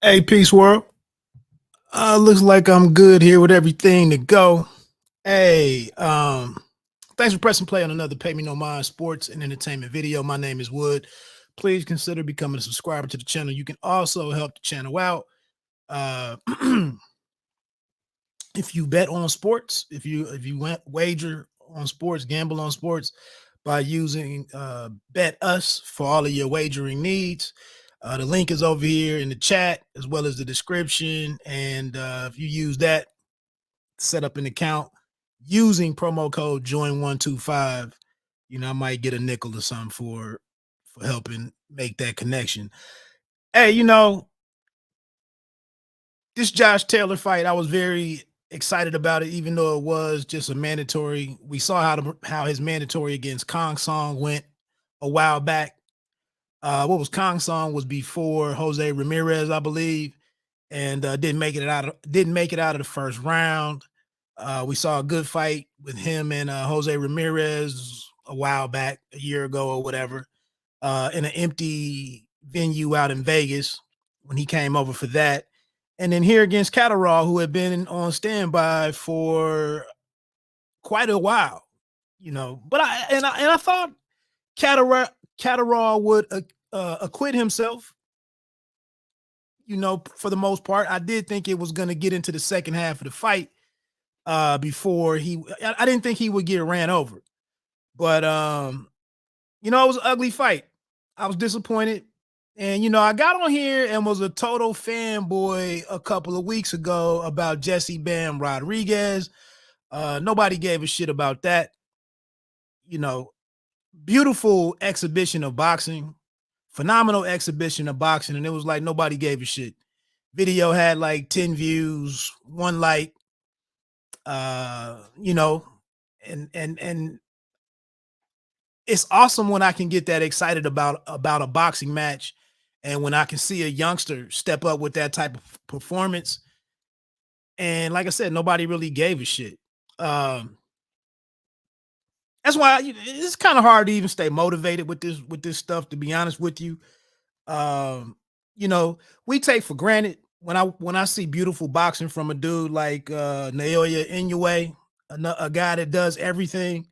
Hey, peace world. Looks like I'm good here with everything to go. Hey, thanks for pressing play on another Pay Me No Mind sports and entertainment video. My name is Wood. Please consider becoming a subscriber to the channel. You can also help the channel out. Uh, if you bet on sports, if you went wager on sports, gamble on sports by using Bet Us for all of your wagering needs. The link is over here in the chat as well as the description. And if you use that, set up an account using promo code JOIN125, I might get a nickel or something for helping make that connection. Hey, this Josh Taylor fight, I was very excited about it, even though it was just a mandatory. We saw how his mandatory against Kong Song went a while back. What was Kong Song was before Jose Ramirez, I believe, and didn't make it out of the first round. We saw a good fight with him and Jose Ramirez a while back, a year ago or whatever, in an empty venue out in Vegas when he came over for that. And then here against Catterall, who had been on standby for quite a while, But I thought Catterall would acquit himself. For the most part, I did think it was going to get into the second half of the fight before I didn't think he would get ran over. But it was an ugly fight. I was disappointed. And I got on here and was a total fanboy a couple of weeks ago about Jesse Bam Rodriguez. Nobody gave a shit about that. Beautiful exhibition of boxing, phenomenal exhibition of boxing, and it was like nobody gave a shit. Video had like 10 views, one like, and it's awesome when I can get that excited about a boxing match, and when I can see a youngster step up with that type of performance. And like I said, nobody really gave a shit. That's why it's kind of hard to even stay motivated with this stuff. To be honest with you, um, we take for granted when I see beautiful boxing from a dude like Naoya Inoue, a guy that does everything.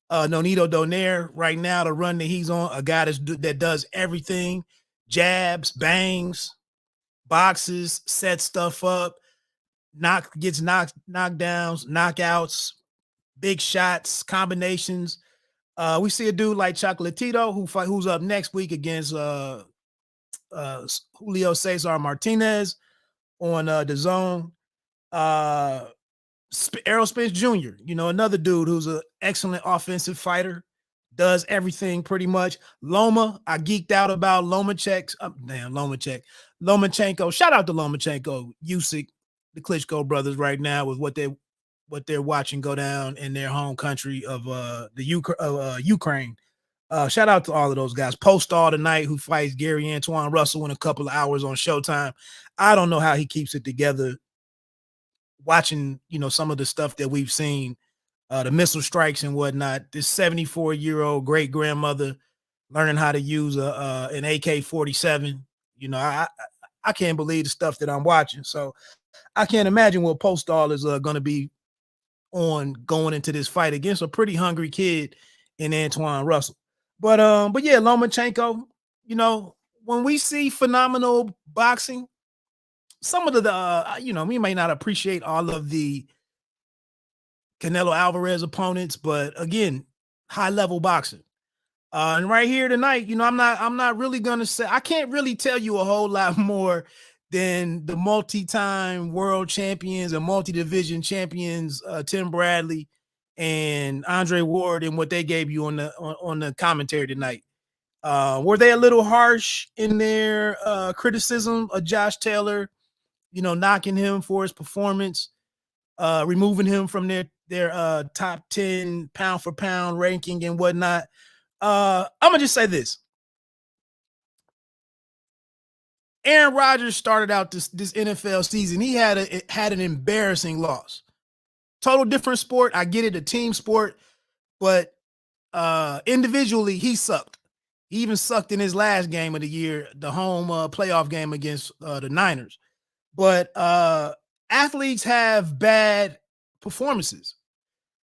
Nonito Donaire right now, the run that he's on, a guy that does everything, jabs, bangs, boxes, sets stuff up, gets knockdowns, knockouts, big shots, combinations. We see a dude like Chocolatito who's up next week against Julio Cesar Martinez on the zone. Errol Spence Jr., another dude who's an excellent offensive fighter, does everything pretty much. Loma, I geeked out about Lomachenko. Shout out to Lomachenko, Usyk, the Klitschko brothers right now with what they're watching go down in their home country of Ukraine. Shout out to all of those guys. Postall tonight, who fights Gary Antoine Russell in a couple of hours on Showtime. I don't know how he keeps it together watching, some of the stuff that we've seen, the missile strikes and whatnot. This 74-year-old great grandmother learning how to use an AK-47. I can't believe the stuff that I'm watching. So I can't imagine what Postall is going to be on going into this fight against a pretty hungry kid in Antoine Russell. But yeah, Lomachenko, when we see phenomenal boxing, some of we may not appreciate all of the Canelo Alvarez opponents, but again, high level boxing. And right here tonight, I'm not really gonna say, I can't really tell you a whole lot more than the multi-time world champions and multi-division champions, Tim Bradley and Andre Ward, and what they gave you on the commentary tonight. Were they a little harsh in their criticism of Josh Taylor? Knocking him for his performance, removing him from their top 10 pound for pound ranking and whatnot. I'm gonna just say this. Aaron Rodgers started out this NFL season. He had an embarrassing loss. Total different sport. I get it, a team sport, but individually he sucked. He even sucked in his last game of the year, the home playoff game against the Niners. But athletes have bad performances.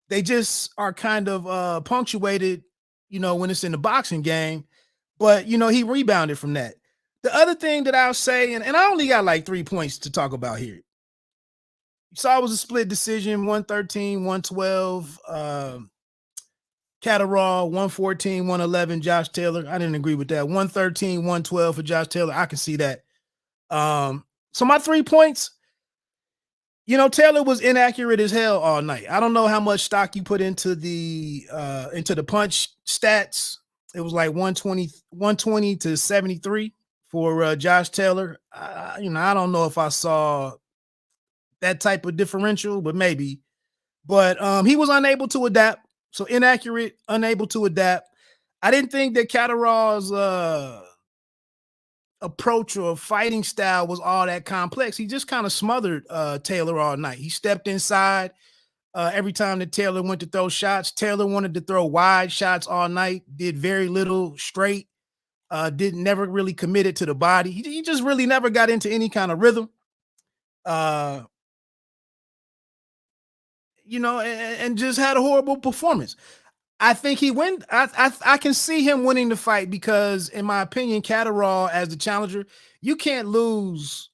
They just are kind of punctuated, when it's in the boxing game. But, he rebounded from that. The other thing that I'll say, and I only got like 3 points to talk about here. You saw it was a split decision, 113, 112. Catterall, 114, 111. Josh Taylor. I didn't agree with that. 113, 112 for Josh Taylor. I can see that. So my 3 points, Taylor was inaccurate as hell all night. I don't know how much stock you put into the punch stats. It was like 120 to 73 for Josh Taylor. I don't know if I saw that type of differential, but maybe. But he was unable to adapt. So inaccurate, unable to adapt. I didn't think that Catterall's approach or fighting style was all that complex. He just kind of smothered Taylor all night. He stepped inside every time that Taylor went to throw shots. Taylor wanted to throw wide shots all night, did very little straight, never really committed to the body. He just really never got into any kind of rhythm. And just had a horrible performance. I think he win. I can see him winning the fight because, in my opinion, Catterall as the challenger, you can't lose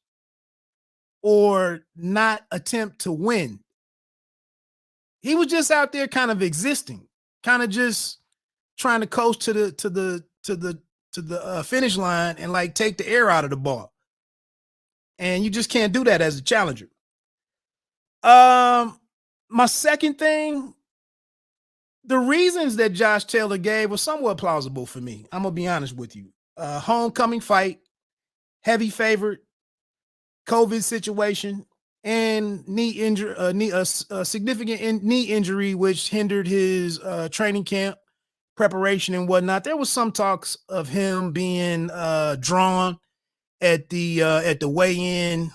or not attempt to win. He was just out there kind of existing, kind of just trying to coast to the finish line and like take the air out of the ball. And you just can't do that as a challenger. My second thing, the reasons that Josh Taylor gave were somewhat plausible for me. I'm going to be honest with you. Homecoming fight, heavy favorite, COVID situation, and significant knee injury, which hindered his training camp preparation and whatnot. There was some talks of him being drawn at the weigh-in.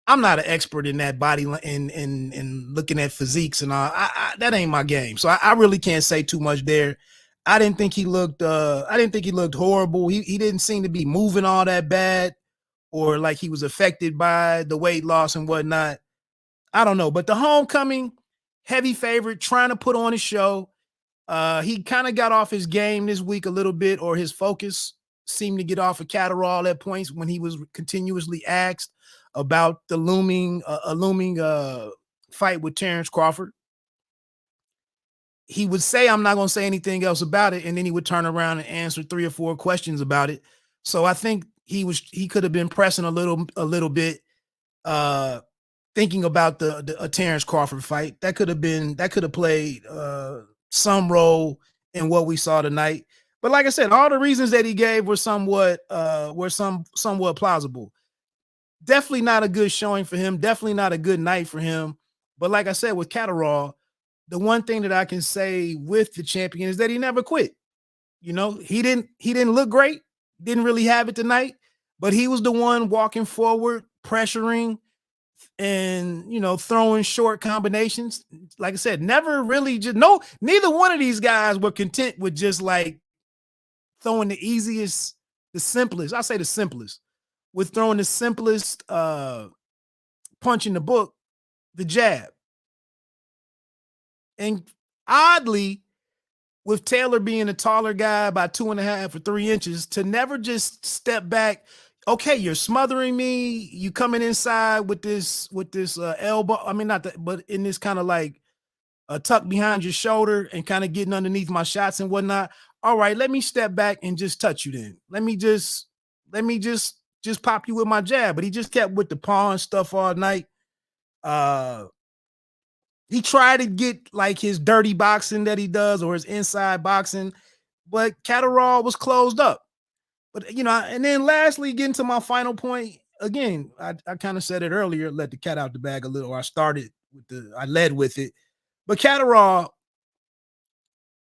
I'm not an expert in that body and looking at physiques and all. That ain't my game. So I really can't say too much there. I didn't think he looked horrible. He didn't seem to be moving all that bad or like he was affected by the weight loss and whatnot. I don't know. But the homecoming, heavy favorite, trying to put on a show. He kind of got off his game this week a little bit, or his focus seemed to get off of Catterall at points when he was continuously asked about the looming fight with Terrence Crawford. He would say, I'm not going to say anything else about it. And then he would turn around and answer 3 or 4 questions about it. So I think he could have been pressing a little bit, thinking about the Terrence Crawford fight. That could have played some role in what we saw tonight. But like I said, all the reasons that he gave were somewhat plausible. Definitely not a good showing for him. Definitely not a good night for him. But like I said, with Catterall, the one thing that I can say with the champion is that he never quit. He didn't look great. Didn't really have it tonight, but he was the one walking forward, pressuring, and throwing short combinations. Like I said, never really neither one of these guys were content with just like throwing the simplest. I say the simplest. With throwing the simplest punch in the book, the jab. And oddly, with Taylor being a taller guy by 2.5 or 3 inches, to never just step back. Okay, you're smothering me. You coming inside with this elbow. I mean, not that, but in this kind of like a tuck behind your shoulder and kind of getting underneath my shots and whatnot. All right, let me step back and just touch you then. Let me just pop you with my jab. But he just kept with the paw and stuff all night. He tried to get like his dirty boxing that he does or his inside boxing, but Catterall was closed up. But, and then lastly, getting to my final point, again, I kind of said it earlier, let the cat out the bag a little. I led with it. But Catterall,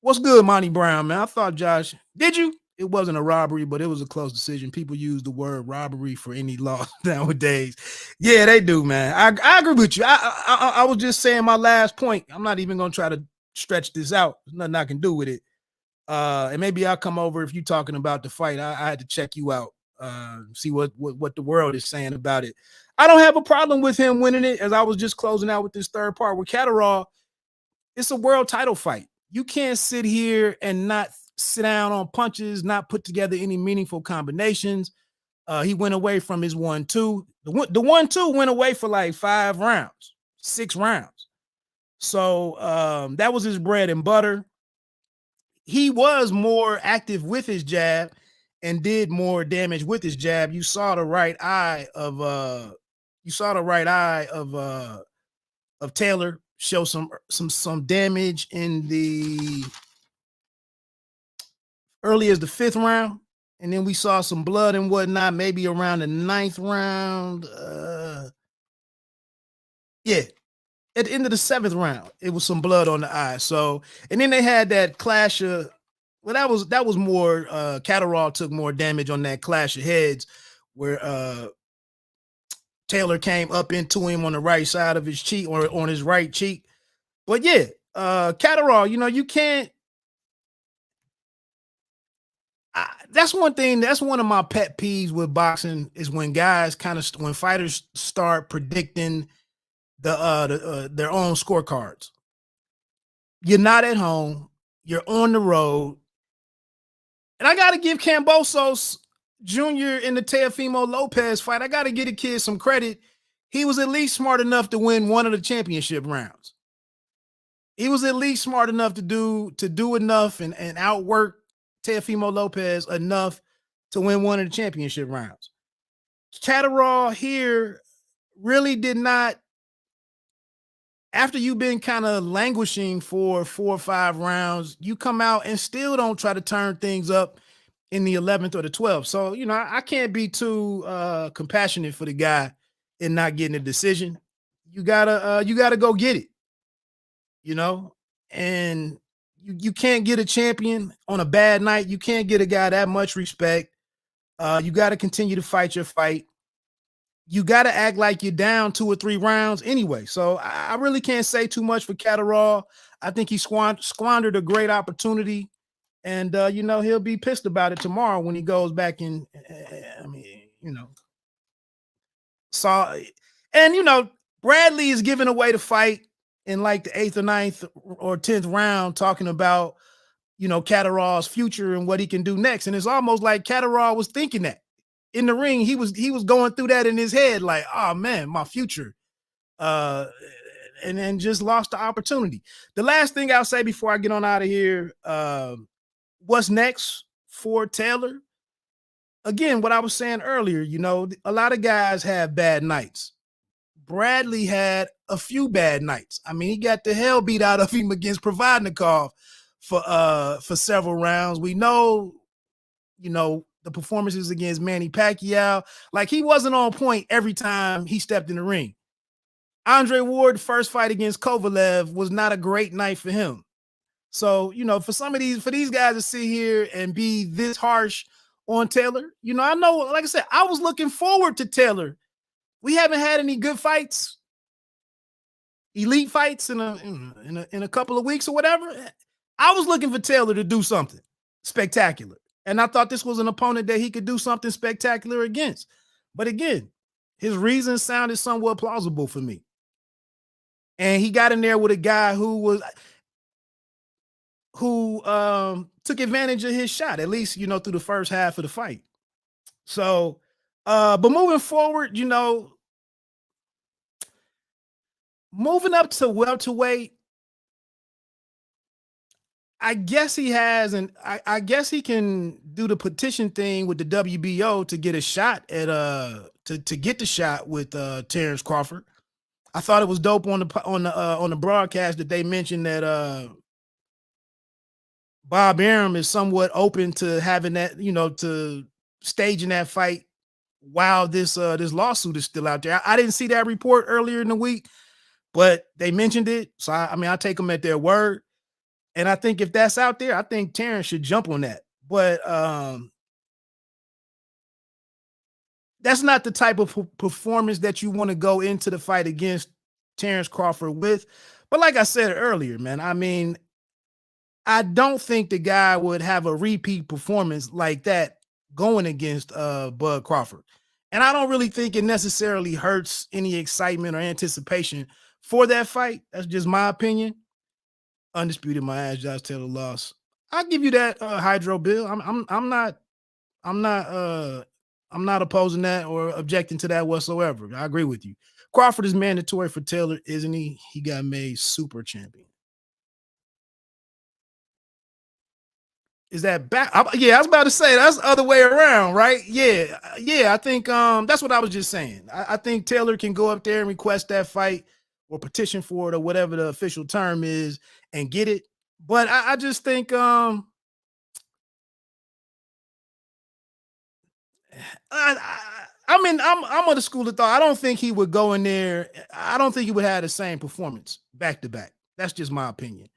what's good, Monty Brown, man? I thought Josh, did you? It wasn't a robbery, but it was a close decision. People use the word robbery for any loss nowadays. Yeah, they do, man. I agree with you. I was just saying my last point. I'm not even going to try to stretch this out. There's nothing I can do with it. And maybe I'll come over if you're talking about the fight. I had to check you out, see what the world is saying about it. I don't have a problem with him winning it, as I was just closing out with this third part with Catterall. It's a world title fight. You can't sit here and not sit down on punches, not put together any meaningful combinations. He went away from his 1-2. The 1-2 went away for like 5 rounds, 6 rounds. So that was his bread and butter. He was more active with his jab and did more damage with his jab. You saw the right eye of Taylor show some damage in the early as the 5th round. And then we saw some blood and whatnot, maybe around the 9th round. Yeah, at the end of the 7th round, it was some blood on the eye. So, and then they had that clash of, well, that was more, Catterall took more damage on that clash of heads where Taylor came up into him on the right side of his cheek or on his right cheek. But yeah, Catterall, you can't, that's one thing. That's one of my pet peeves with boxing is when when fighters start predicting their own scorecards. You're not at home. You're on the road. And I got to give Kambosos Jr. in the Teofimo Lopez fight, I got to give the kid some credit. He was at least smart enough to win one of the championship rounds. He was at least smart enough to do enough and outwork Teofimo Lopez enough to win one of the championship rounds. Catterall here really did not, after you've been kind of languishing for 4 or 5 rounds, you come out and still don't try to turn things up in the 11th or the 12th. So, I can't be too compassionate for the guy in not getting a decision. You gotta go get it, and you can't get a champion on a bad night. You can't get a guy that much respect. You got to continue to fight your fight. You got to act like you're down 2 or 3 rounds anyway. So I really can't say too much for Catterall. I think he squandered a great opportunity, and he'll be pissed about it tomorrow when he goes back in. Bradley is giving away the fight in like the 8th or 9th or 10th round, talking about, Catterall's future and what he can do next. And it's almost like Catterall was thinking that in the ring. He was going through that in his head, like, oh man, my future. And then just lost the opportunity. The last thing I'll say before I get on out of here, what's next for Taylor? Again, what I was saying earlier, a lot of guys have bad nights. Bradley had a few bad nights. I mean, he got the hell beat out of him against Provodnikov for several rounds. We know, the performances against Manny Pacquiao, like he wasn't on point every time he stepped in the ring. Andre Ward's first fight against Kovalev was not a great night for him. So, for these guys to sit here and be this harsh on Taylor, I know, like I said, I was looking forward to Taylor. We haven't had any good fights, elite fights in a couple of weeks or whatever. I was looking for Taylor to do something spectacular. And I thought this was an opponent that he could do something spectacular against. But again, his reasons sounded somewhat plausible for me. And he got in there with a guy who took advantage of his shot, at least, through the first half of the fight. So, but moving forward, moving up to welterweight, I guess he has, and I guess he can do the petition thing with the WBO to get a shot at to get the shot with Terrence Crawford. I thought it was dope on the broadcast that they mentioned that Bob Arum is somewhat open to having that, to staging that fight while this lawsuit is still out there. I didn't see that report earlier in the week, but they mentioned it. So I take them at their word. And I think if that's out there, I think Terrence should jump on that. But that's not the type of performance that you want to go into the fight against Terrence Crawford with. But like I said earlier, man, I mean, I don't think the guy would have a repeat performance like that going against Bud Crawford. And I don't really think it necessarily hurts any excitement or anticipation for that fight. That's just my opinion. Undisputed, my ass, Josh Taylor lost. I'll give you that, Hydro Bill. I'm not I'm not opposing that or objecting to that whatsoever. I agree with you. Crawford is mandatory for Taylor, isn't he? He got made super champion. Is that back? Yeah, I was about to say that's the other way around, right? Yeah, yeah. I think that's what I was just saying. I think Taylor can go up there and request that fight or petition for it or whatever the official term is and get it. But I just think I mean, I'm of the school of thought. I don't think he would go in there. I don't think he would have the same performance back to back. That's just my opinion.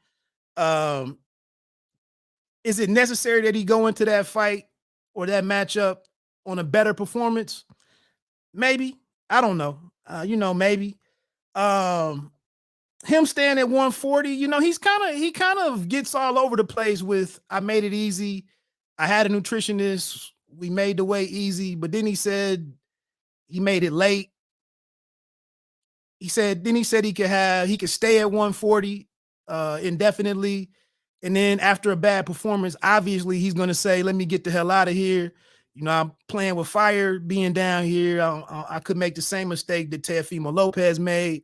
Um, is it necessary that he go into that fight or that matchup on a better performance? Maybe. I don't know. Maybe. Um, him staying at 140, he kind of gets all over the place with I made it easy. I had a nutritionist. We made the way easy, but then he said he made it late. He said he could stay at 140 indefinitely. And then after a bad performance, obviously he's going to say, let me get the hell out of here. I'm playing with fire being down here. I could make the same mistake that Teofimo Lopez made.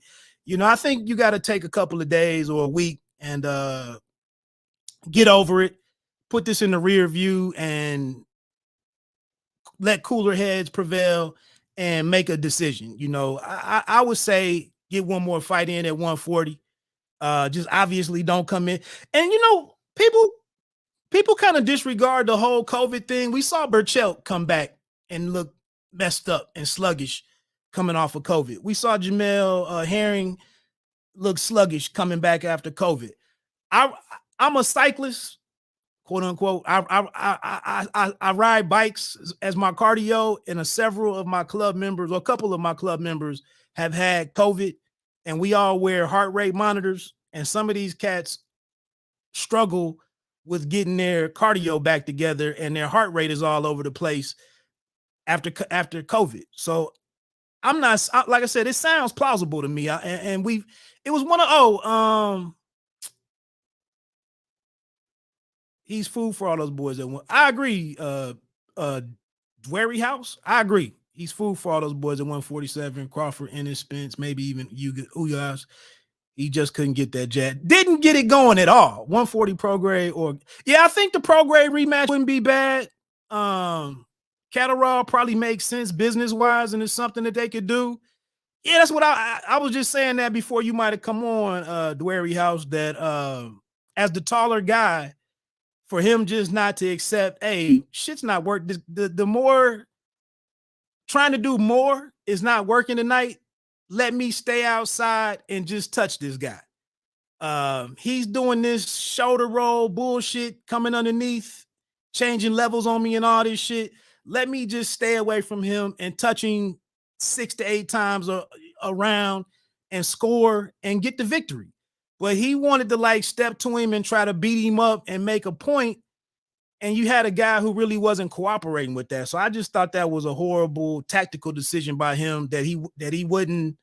I think you got to take a couple of days or a week and get over it, put this in the rear view and let cooler heads prevail and make a decision. I would say get one more fight in at 140. Just obviously don't come in. And people kind of disregard the whole COVID thing. We saw Burchell come back and look messed up and sluggish coming off of COVID. We saw Jamel Herring look sluggish coming back after COVID. I'm a cyclist, quote unquote. I ride bikes as my cardio, and a couple of my club members have had COVID, and we all wear heart rate monitors. And some of these cats struggle with getting their cardio back together, and their heart rate is all over the place after COVID. So I'm not, like I said, it sounds plausible to me. It was he's food for all those boys that won. I agree. Dwary House, I agree. He's food for all those boys at 147. Crawford, Ennis, Spence, maybe even Uyas. He just couldn't get that jab. Didn't get it going at all. 140 pro grade I think the pro grade rematch wouldn't be bad. Catterall probably makes sense business wise, and it's something that they could do. Yeah, that's what I was just saying that before you might have come on, Dwary House, that as the taller guy, for him just not to accept, hey, shit's not working. The more trying to do more is not working tonight. Let me stay outside and just touch this guy. He's doing this shoulder roll bullshit coming underneath, changing levels on me and all this shit. Let me just stay away from him and touching 6 to 8 times around and score and get the victory. But he wanted to step to him and try to beat him up and make a point. And you had a guy who really wasn't cooperating with that. So I just thought that was a horrible tactical decision by him that he wouldn't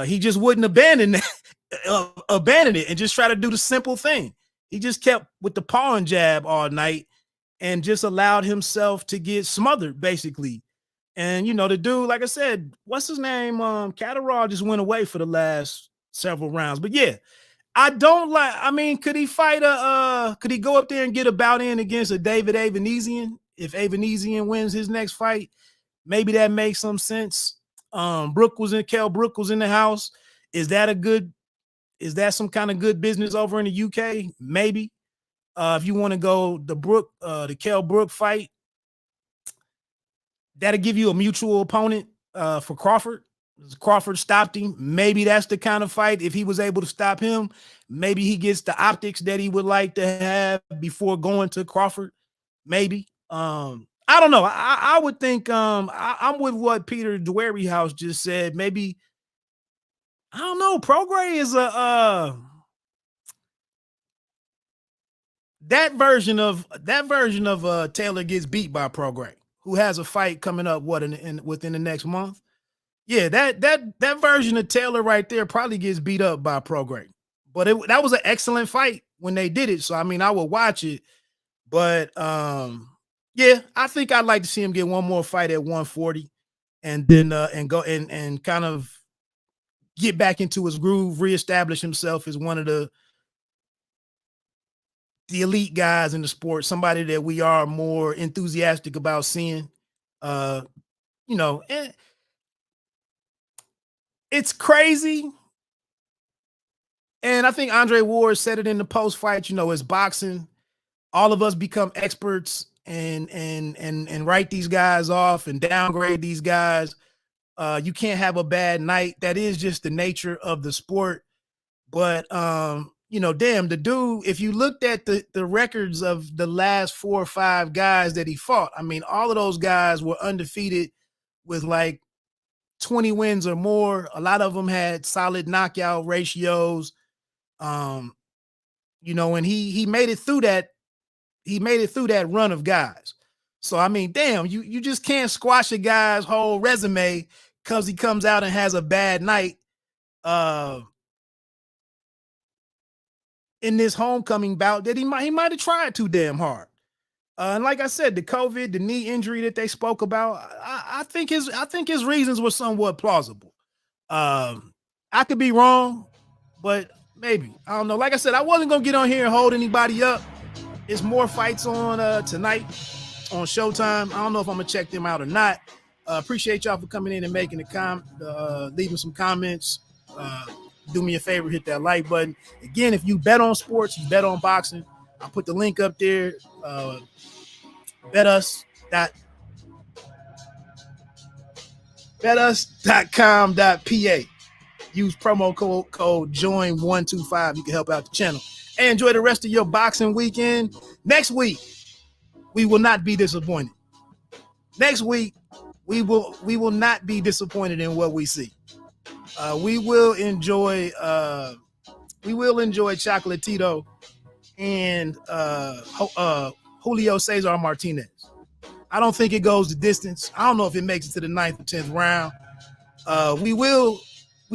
he just wouldn't abandon it and just try to do the simple thing. He just kept with the paw and jab all night and just allowed himself to get smothered basically. And the dude, like I said, what's his name? Catterall just went away for the last several rounds. But yeah, could he fight could he go up there and get a bout in against a David Avanesian? If Avanesian wins his next fight, maybe that makes some sense. Kell Brook was in the house. Is that some kind of good business over in the UK? Maybe. If you want to go the Kell Brook fight, that'll give you a mutual opponent for Crawford. Crawford stopped him. Maybe that's the kind of fight. If he was able to stop him, maybe he gets the optics that he would like to have before going to Crawford. Maybe. I don't know. I would think I'm with what Peter Dwary House just said. Maybe, I don't know. Prograis is that version of Taylor gets beat by Prograde, who has a fight coming up within the next month. Yeah, that version of Taylor right there probably gets beat up by Prograde. But that was an excellent fight when they did it. So I mean, I would watch it. But yeah, I think I'd like to see him get one more fight at 140 and then and go and kind of get back into his groove, reestablish himself as one of the elite guys in the sport, somebody that we are more enthusiastic about seeing. Uh, you know, it's crazy. And I think Andre Ward said it in the post fight, you know, it's boxing. All of us become experts and write these guys off and downgrade these guys. You can't have a bad night. That is just the nature of the sport. But you know, damn, the dude, if you looked at the records of the last 4 or 5 guys that he fought, I mean, all of those guys were undefeated with like 20 wins or more. A lot of them had solid knockout ratios. You know, and he made it through that. He made it through that run of guys. So I mean, damn, you just can't squash a guy's whole resume because he comes out and has a bad night. In this homecoming bout that he might have tried too damn hard. And like I said, the COVID, the knee injury that they spoke about, I think his reasons were somewhat plausible. I could be wrong, but maybe. I don't know. Like I said, I wasn't gonna get on here and hold anybody up. There's more fights on tonight on Showtime. I don't know if I'm gonna check them out or not. Appreciate y'all for coming in and making leaving some comments. Do me a favor, hit that like button. Again, if you bet on sports, you bet on boxing, I'll put the link up there. betus.com.pa. Use promo code JOIN125. You can help out the channel. And enjoy the rest of your boxing weekend. Next week, we will not be disappointed. Next week, we will not be disappointed in what we see. We will enjoy Chocolatito and Julio Cesar Martinez. I don't think it goes the distance. I don't know if it makes it to the 9th or 10th round. We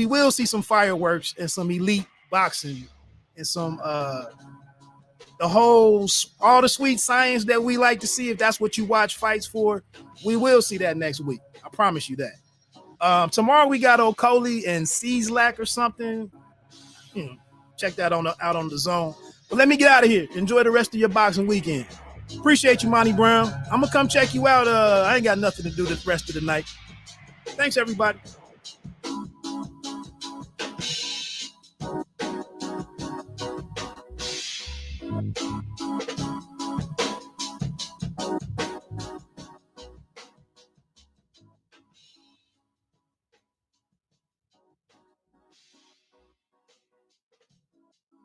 will see some fireworks and some elite boxing and some all the sweet science that we like to see. If that's what you watch fights for, we will see that next week. I promise you that. Tomorrow we got Okoli and Cieslak or something. Check that out on the zone. But let me get out of here. Enjoy the rest of your boxing weekend. Appreciate you, Monty Brown. I'm gonna come check you out. I ain't got nothing to do the rest of the night. Thanks, everybody.